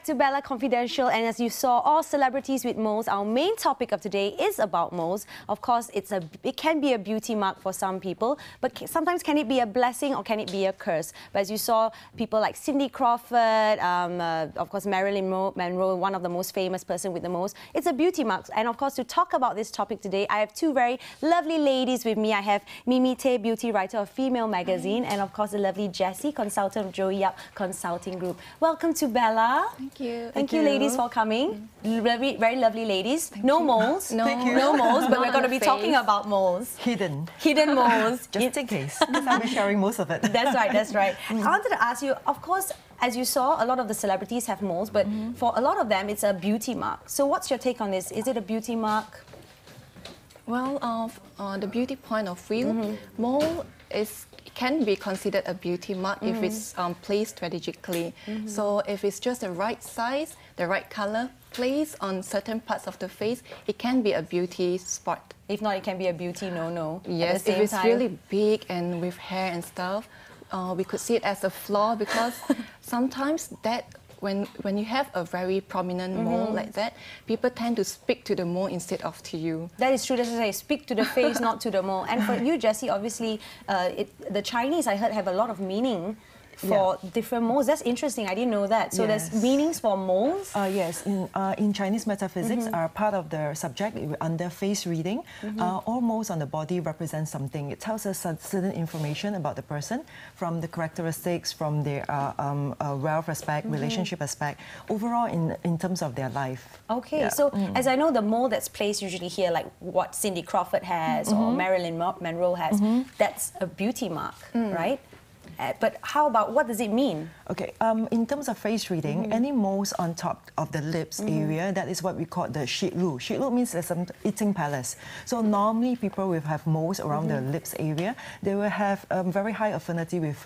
to Bella Confidential, and as you saw, all celebrities with moles. Our main topic of today is about moles. Of course, it can be a beauty mark for some people, but sometimes can it be a blessing or can it be a curse? But as you saw, people like Cindy Crawford, of course Marilyn Monroe, one of the most famous person with the moles. It's a beauty mark. And of course, to talk about this topic today, I have two very lovely ladies with me. I have Mimi Tay, beauty writer of Female Magazine, and of course the lovely Jessie, consultant of Joey Yap Consulting Group. Welcome to Bella. Thank you. Thank you, ladies, for coming. Very lovely ladies. No moles. No. No moles, but we're going to be talking about moles. Hidden moles. Just in case, because I'll be sharing most of it. That's right, that's right. I wanted to ask you, of course, as you saw, a lot of the celebrities have moles, but for a lot of them, it's a beauty mark. So what's your take on this? Is it a beauty mark? Well, the beauty point of view, mole can be considered a beauty mark if it's placed strategically. So if it's just the right size, the right color, placed on certain parts of the face, it can be a beauty spot. If not, it can be a beauty no-no. Yes, if it's really big and with hair and stuff, we could see it as a flaw, because sometimes that when you have a very prominent mole like that, people tend to speak to the mole instead of to you. That is true. That's what I say. Speak to the face, not to the mole. And for you, Jessie, obviously, the Chinese, I heard, have a lot of meaning for different moles. That's interesting. I didn't know that. So there's meanings for moles? Yes. In Chinese metaphysics, are part of the subject under face reading. All moles on the body represent something. It tells us certain information about the person, from the characteristics, from their wealth aspect, relationship aspect, overall in terms of their life. Okay. So as I know, the mole that's placed usually here, like what Cindy Crawford has or Marilyn Monroe has, that's a beauty mark, right? But how about, what does it mean? Okay, in terms of face reading, any moles on top of the lips area, that is what we call the shi lu. Shi lu means there's some eating palace. So normally people will have moles around the lips area. They will have very high affinity with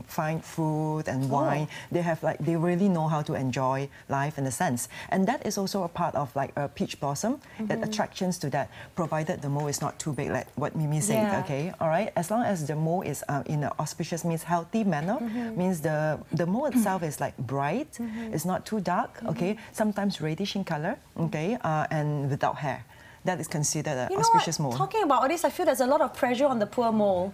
fine food and wine. They really know how to enjoy life in a sense. And that is also a part of like a peach blossom, that attractions to that, provided the mole is not too big, like what Mimi said, okay? All right, as long as the mole is in an auspicious, means healthy manner, means the mole itself is like bright, it's not too dark, okay, sometimes reddish in color, okay, and without hair. That is considered an auspicious mole. Talking about all this, I feel there's a lot of pressure on the poor mole.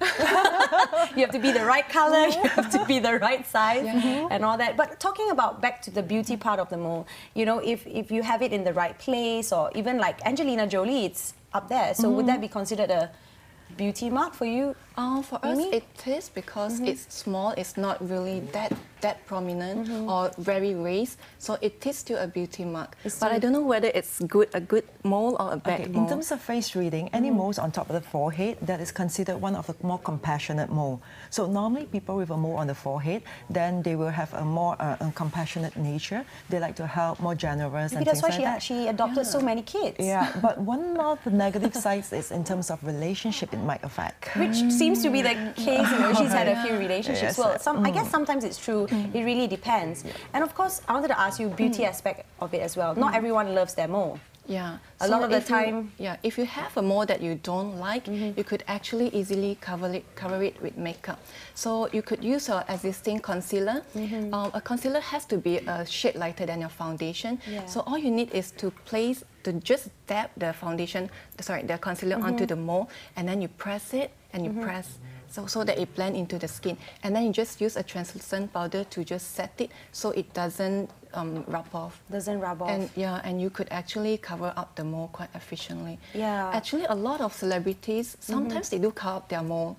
You have to be the right color, you have to be the right size, and all that. But talking about back to the beauty part of the mole, you know, if you have it in the right place, or even like Angelina Jolie, it's up there. So would that be considered a beauty mark for you? For us, it is, because it's small, it's not really that prominent or very raised, so it is still a beauty mark. But I don't know whether it's a good mole or a bad mole. In terms of face reading, any moles on top of the forehead, that is considered one of the more compassionate mole. So normally people with a mole on the forehead, then they will have a more compassionate nature. They like to help, more generous, and things like that. That's why she adopted so many kids. Yeah, but one of the negative sides is in terms of relationship it might affect. Which seems to be the case, you know, she's had a few relationships. Well, I guess sometimes it's true, it really depends. And of course, I wanted to ask you beauty aspect of it as well. Not everyone loves their mole. Yeah. A lot of the time... if you have a mole that you don't like, you could actually easily cover it with makeup. So you could use your existing concealer. A concealer has to be a shade lighter than your foundation. So all you need is to just dab the the concealer onto the mole, and then you press it, and you press so that it blends into the skin. And then you just use a translucent powder to just set it so it doesn't rub off. Doesn't rub off. And and you could actually cover up the mole quite efficiently. Yeah. Actually, a lot of celebrities, sometimes they do cover up their mole.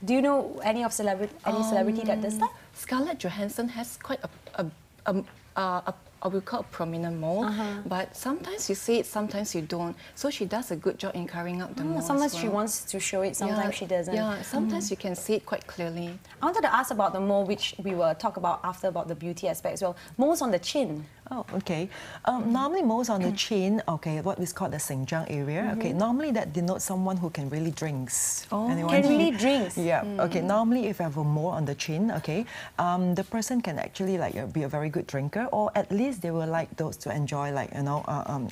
Do you know any celebrity that does that? Scarlett Johansson has quite I will call a prominent mole, but sometimes you see it, sometimes you don't. So she does a good job in covering up the mole. Sometimes she wants to show it, sometimes she doesn't. Yeah, sometimes you can see it quite clearly. I wanted to ask about the mole, which we will talk about after, about the beauty aspect as well. Moles on the chin. Oh, okay. Normally moles on the chin, okay, what is called the Xinjiang area, okay, normally that denotes someone who can really drinks. Can really drinks? Yeah, okay, normally if you have a mole on the chin, okay, the person can actually like be a very good drinker, or at least they will like those to enjoy, like, you know,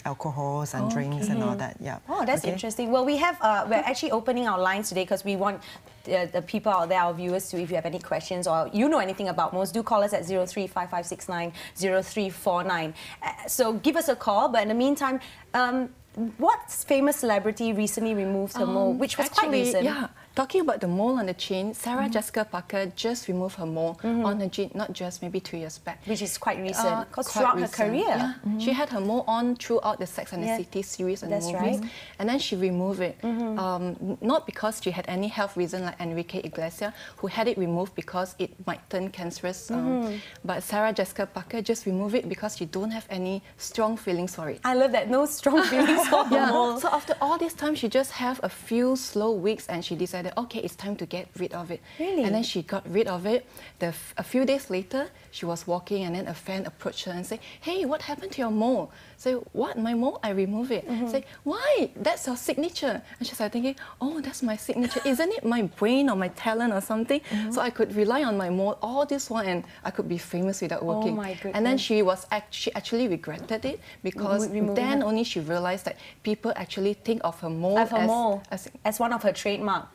alcohols and drinks and all that, yeah. Oh, that's interesting. Well, we have, we're actually opening our lines today because we want the people out there, our viewers, too, if you have any questions or you know anything about moles, do call us at 0355690349. So give us a call. But in the meantime, what famous celebrity recently removed her mole, which was quite recent? Yeah. Talking about the mole on the chin, Sarah Jessica Parker just removed her mole on her chin, not just maybe 2 years back. Which is quite recent, because throughout her career. Yeah. She had her mole on throughout the Sex and the City series and movies. Right. And then she removed it. Not because she had any health reason like Enrique Iglesias, who had it removed because it might turn cancerous. But Sarah Jessica Parker just removed it because she don't have any strong feelings for it. I love that, no strong feelings for her mole. So after all this time, she just have a few slow weeks and she decided, okay, it's time to get rid of it. Really? And then she got rid of it. A few days later, she was walking and then a fan approached her and said, hey, what happened to your mole? Say, what, my mole? I remove it. Say, why? That's your signature. And she started thinking, oh, that's my signature. Isn't it my brain or my talent or something? So I could rely on my mole all this while and I could be famous without working. Oh my goodness. And then she actually regretted it because then only she realized that people actually think of her mole as one of her trademark.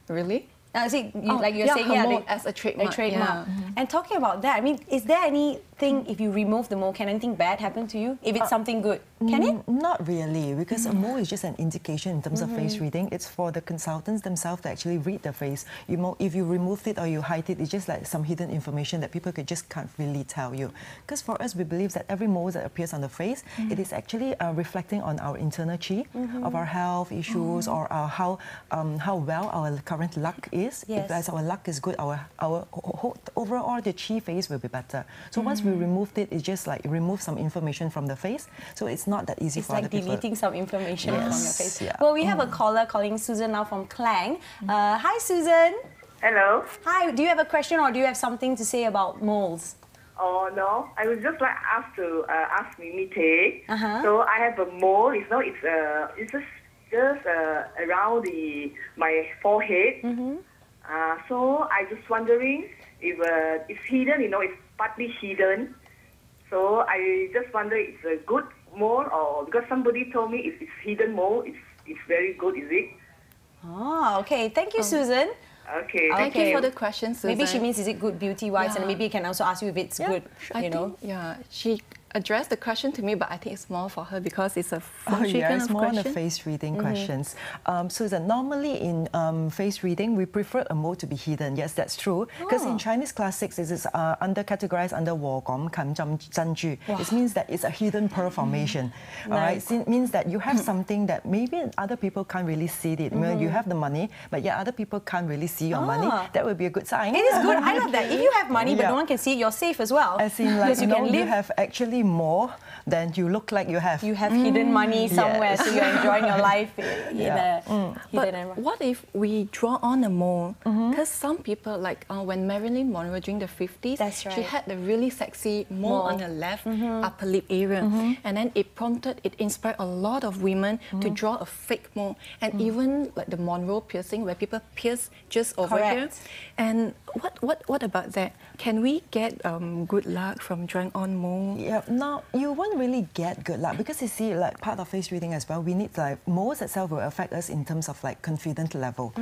Really? Like you're saying, mole as a trademark. And talking about that, I mean, is there anything, if you remove the mole, can anything bad happen to you? If it's something good, can it? Not really, because a mole is just an indication in terms of face reading. It's for the consultants themselves to actually read the face. If you remove it or you hide it, it's just like some hidden information that people just can't really tell you. Because for us, we believe that every mole that appears on the face, it is actually reflecting on our internal chi of our health issues or how well our current luck is. If as our luck is good, our overall the chi face will be better. So once we removed it, it's just like remove some information from the face. So it's not that easy for other people. It's like deleting some information from your face. Well, we have a caller calling Susan now from Klang. Hi, Susan. Hello. Hi. Do you have a question or do you have something to say about moles? Oh no, I would just like ask Mimi Tay. So I have a mole. It's just around my forehead. So I just wondering if it's hidden. It's partly hidden. So I just wonder it's a good mole or because somebody told me if it's hidden mole, it's very good. Is it? Oh, okay. Thank you, Susan. Okay. Thank you for the question, Susan. Maybe she means is it good beauty-wise, and maybe you can also ask you if it's good. She addressed the question to me, but I think it's more for her because it's a it's more on the face reading questions. Susan, normally in face reading, we prefer a mole to be hidden. Yes, that's true. Because in Chinese classics, it is categorized under Wo Gom Kan Zhang Zhanju. It means that it's a hidden pearl formation. Nice. It means that you have something that maybe other people can't really see it. You have the money, but yet other people can't really see your money. That would be a good sign. It is good. I love that. If you have money, but no one can see it, you're safe as well. As in, like, you have actually more than you look like you have. You have hidden money somewhere, so you're enjoying your life in a hidden environment. What if we draw on a mole? Because some people, like when Marilyn Monroe during the 50s, she had the really sexy mole on her left upper lip area. And then it inspired a lot of women to draw a fake mole. And even like the Monroe piercing, where people pierce just over here. And what about that? Can we get good luck from drawing on mole? Yeah, now you won't really get good luck because you see, like part of face reading as well, we need like moles itself will affect us in terms of like confidence level.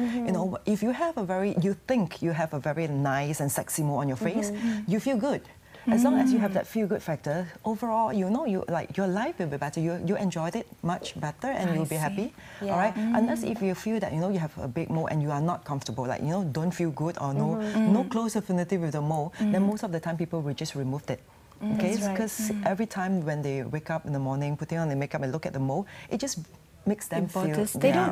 If you have you think you have a very nice and sexy mole on your face, you feel good. As long as you have that feel-good factor, overall, your life will be better. You enjoyed it much better, and you'll be happy. All right. Unless if you feel that you have a big mole and you are not comfortable, like don't feel good or no close affinity with the mole, then most of the time people will just remove it. Okay, because every time when they wake up in the morning, putting on their makeup and look at the mole, it just makes them feel...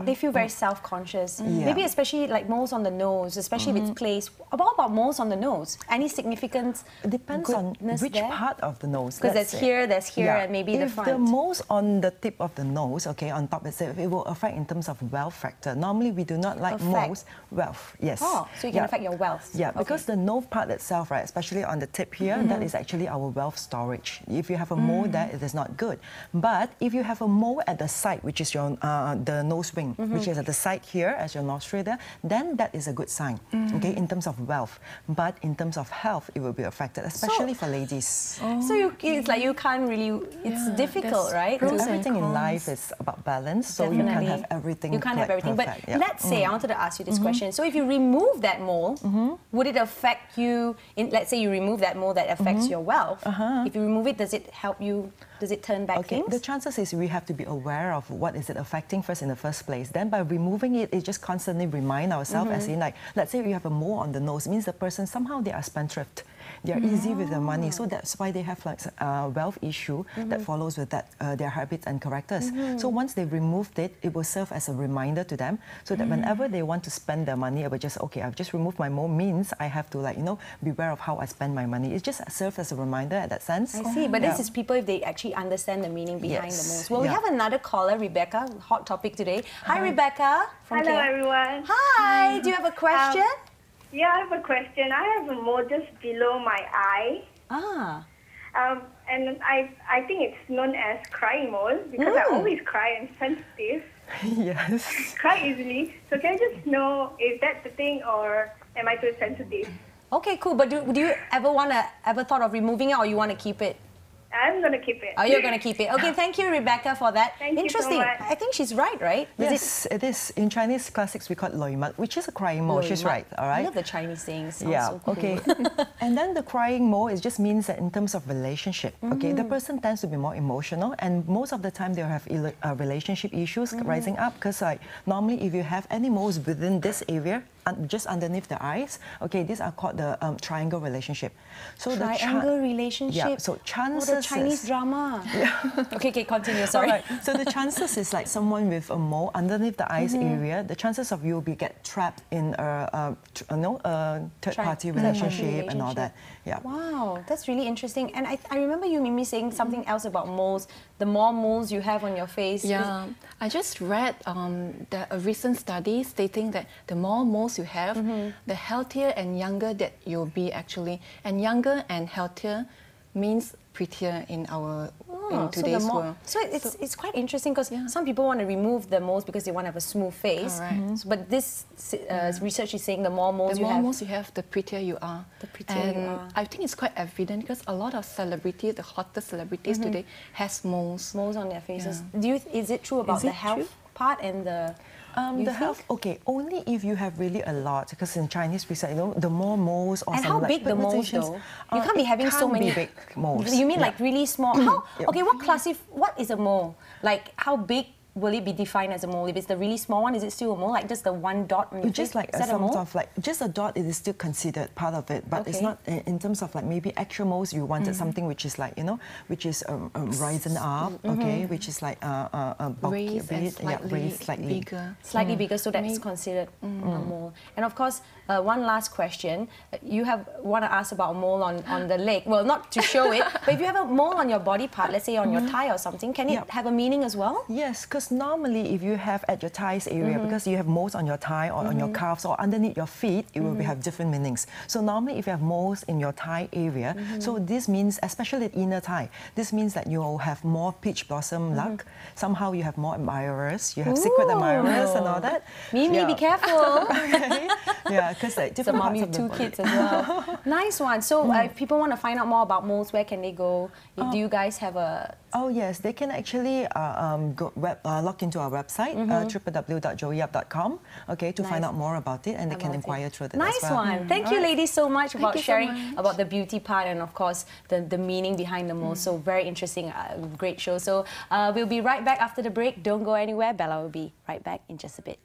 They feel very self-conscious. Maybe especially like moles on the nose, especially if it's placed. About moles on the nose? Any significance? It depends on which part of the nose. Because there's here, and maybe the front. If the moles on the tip of the nose, okay, on top itself, it will affect in terms of wealth factor. Normally, we do not like moles. Wealth, yes. Oh, so you can affect your wealth. Yeah, because the nose part itself, right, especially on the tip here, that is actually our wealth storage. If you have a mole there, it is not good. But if you have a mole at the side, which is your the nose ring, which is at the side here as your nostril there, then that is a good sign, okay, in terms of wealth. But in terms of health, it will be affected, especially for ladies. So it's like you can't really, it's difficult, right? So everything in life is about balance, so you can't have everything. You can't have everything. Perfect. But let's say, I wanted to ask you this question. So if you remove that mole, would it affect you, let's say you remove that mole that affects your wealth. If you remove it, does it help you, does it turn back things? The chances is we have to be aware of what is it affecting first in the first place. Then by removing it, it just constantly remind ourselves, as in like, let's say you have a mole on the nose, it means the person somehow they are spendthrift. They are easy with their money, so that's why they have like wealth issue that follows with that their habits and characters. So once they removed it, it will serve as a reminder to them, so that whenever they want to spend their money, it will just I've just removed my mole means I have to beware of how I spend my money. It just serves as a reminder at that sense. I see, but this is people if they actually understand the meaning behind the moles. Well, we have another caller, Rebecca. Hot topic today. Hi, Rebecca. Hello, everyone. Hi. Do you have a question? Yeah, I have a question. I have a mole just below my eye. And I think it's known as crying mole because I always cry and sensitive. Yes. Cry easily. So can I just know if that's the thing or am I too sensitive? Okay, cool. But do you ever thought of removing it, or you want to keep it? I'm going to keep it. Oh, you're going to keep it. Okay, thank you, Rebecca, for that. Thank you so much. I think she's right, right? Yes, it is. In Chinese classics, we call it loimat, which is a crying mole. She's right, all right? I love the Chinese sayings. Yeah, so cool. okay. And then the crying mole, it just means that in terms of relationship, okay, the person tends to be more emotional, and most of the time they'll have relationship issues rising up, because normally if you have any moles within this area, just underneath the eyes, okay, these are called the triangle relationship. So triangle relationship? Yeah, so chances the Chinese drama. Yeah. Okay, continue, sorry. Right. So the chances is like someone with a mole underneath the eyes area, the chances of you will get trapped in a third-party relationship and all that. Yeah. Wow, that's really interesting. And I remember you, Mimi, saying something else about moles. The more moles you have on your face. Yeah, I just read a recent study stating that the more moles you have, the healthier and younger that you'll be actually. And younger and healthier means prettier in today's world. So it's quite interesting because some people want to remove the moles because they want to have a smooth face. But this research is saying the more moles you have, the prettier you are. The prettier you are. I think it's quite evident because a lot of celebrities, the hottest celebrities today, has moles. Moles on their faces. Yeah. Is it true about the health part and the... the health, okay, only if you have really a lot, because in Chinese we say, the more moles or and how big the moles though? You can't be having so many big moles. You mean like really small? How? Okay, what is a mole? Like how big will it be defined as a mole? If it's the really small one, is it still a mole? Like just the one dot on your face? Just like just a dot, it is still considered part of it, but it's not in terms of like maybe actual moles. You wanted something which is like which is rising up, okay, which is like bulky a bit, raised slightly bigger, bigger, so that's considered a mole. And of course, one last question: you want to ask about a mole on the leg? Well, not to show it, but if you have a mole on your body part, let's say on your thigh or something, can it have a meaning as well? Yes, because normally if you have at your thighs area, because you have moles on your thigh or on your calves or underneath your feet, it will have different meanings. So normally if you have moles in your thigh area, so this means, especially the inner thigh, this means that you will have more peach blossom luck. Somehow you have more admirers, you have secret admirers and all that. Mimi, be careful. Okay. Yeah, because like different parts of the body. 2 kids as well. Nice one. So if people want to find out more about moles, where can they go? Do you guys have a... Oh yes, they can actually log into our website, www.joeyup.com, okay, to find out more about it, and they can inquire through that as well. Nice one. Thank you, ladies, so much about sharing about the beauty part and, of course, the meaning behind the moles. So very interesting, great show. So we'll be right back after the break. Don't go anywhere. Bella will be right back in just a bit.